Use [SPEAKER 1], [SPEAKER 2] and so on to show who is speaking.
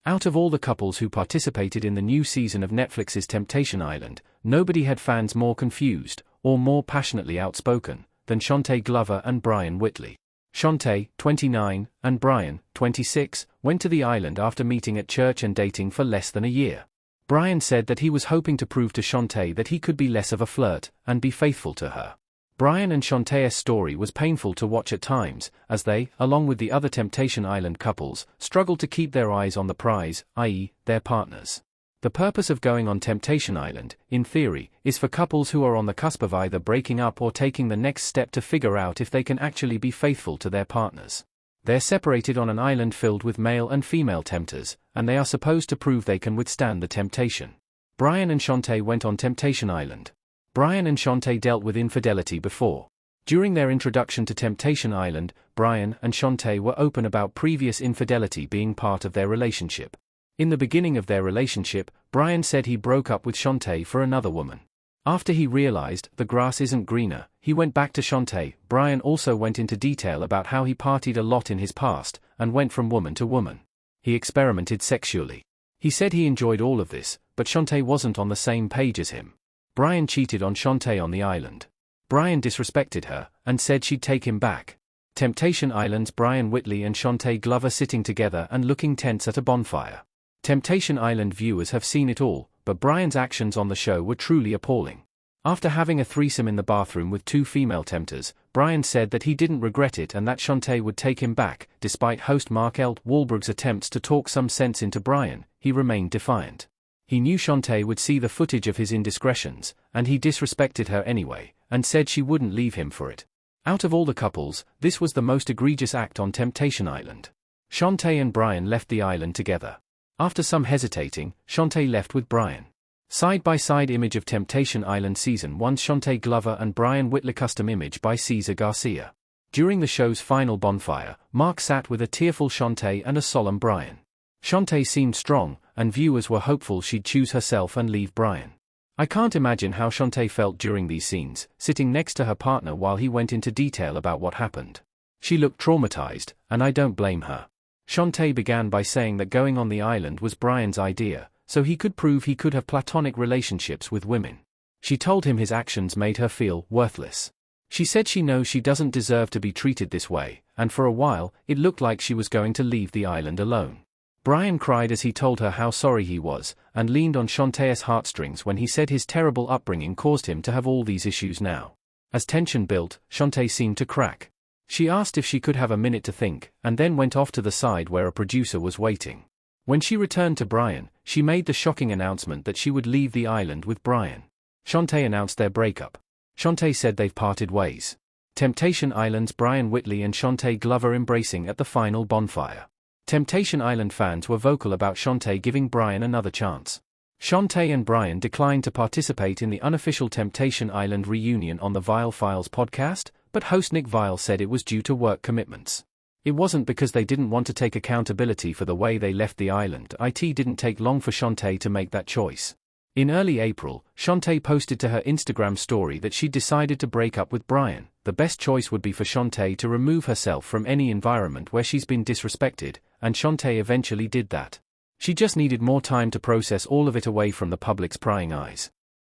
[SPEAKER 1] Out of all the couples who participated in the new season of Netflix's Temptation Island, nobody had fans more confused, or more passionately outspoken, than Shante Glover and Brion Whitley. Shante, 29, and Brion, 26, went to the island after meeting at church and dating for less than a year. Brion said that he was hoping to prove to Shante that he could be less of a flirt, and be faithful to her. Brion and Shante's story was painful to watch at times, as they, along with the other Temptation Island couples, struggled to keep their eyes on the prize, i.e., their partners. The purpose of going on Temptation Island, in theory, is for couples who are on the cusp of either breaking up or taking the next step to figure out if they can actually be faithful to their partners. They're separated on an island filled with male and female tempters, and they are supposed to prove they can withstand the temptation. Brion and Shante went on Temptation Island. Brion and Shante dealt with infidelity before. During their introduction to Temptation Island, Brion and Shante were open about previous infidelity being part of their relationship. In the beginning of their relationship, Brion said he broke up with Shante for another woman. After he realized the grass isn't greener, he went back to Shante. Brion also went into detail about how he partied a lot in his past, and went from woman to woman. He experimented sexually. He said he enjoyed all of this, but Shante wasn't on the same page as him. Brion cheated on Shante on the island. Brion disrespected her, and said she'd take him back. Temptation Island's Brion Whitley and Shante Glover sitting together and looking tense at a bonfire. Temptation Island viewers have seen it all, but Brion's actions on the show were truly appalling. After having a threesome in the bathroom with 2 female tempters, Brion said that he didn't regret it and that Shante would take him back. Despite host Mark L. Wahlberg's attempts to talk some sense into Brion, he remained defiant. He knew Shante would see the footage of his indiscretions, and he disrespected her anyway, and said she wouldn't leave him for it. Out of all the couples, this was the most egregious act on Temptation Island. Shante and Brion left the island together. After some hesitating, Shante left with Brion. Side-by-side image of Temptation Island Season 1's Shante Glover and Brion Whitley custom image by Cesar Garcia. During the show's final bonfire, Mark sat with a tearful Shante and a solemn Brion. Shante seemed strong, and viewers were hopeful she'd choose herself and leave Brion. I can't imagine how Shante felt during these scenes, sitting next to her partner while he went into detail about what happened. She looked traumatized, and I don't blame her. Shante began by saying that going on the island was Brion's idea, so he could prove he could have platonic relationships with women. She told him his actions made her feel worthless. She said she knows she doesn't deserve to be treated this way, and for a while, it looked like she was going to leave the island alone. Brion cried as he told her how sorry he was, and leaned on Shante's heartstrings when he said his terrible upbringing caused him to have all these issues now. As tension built, Shante seemed to crack. She asked if she could have a minute to think, and then went off to the side where a producer was waiting. When she returned to Brion, she made the shocking announcement that she would leave the island with Brion. Shante announced their breakup. Shante said they've parted ways. Temptation Island's Brion Whitley and Shante Glover embracing at the final bonfire. Temptation Island fans were vocal about Shante giving Brion another chance. Shante and Brion declined to participate in the unofficial Temptation Island reunion on the Vile Files podcast, but host Nick Vile said it was due to work commitments. It wasn't because they didn't want to take accountability for the way they left the island. It didn't take long for Shante to make that choice. In early April, Shante posted to her Instagram story that she'd decided to break up with Brion. The best choice would be for Shante to remove herself from any environment where she's been disrespected, and Shante eventually did that. She just needed more time to process all of it away from the public's prying eyes.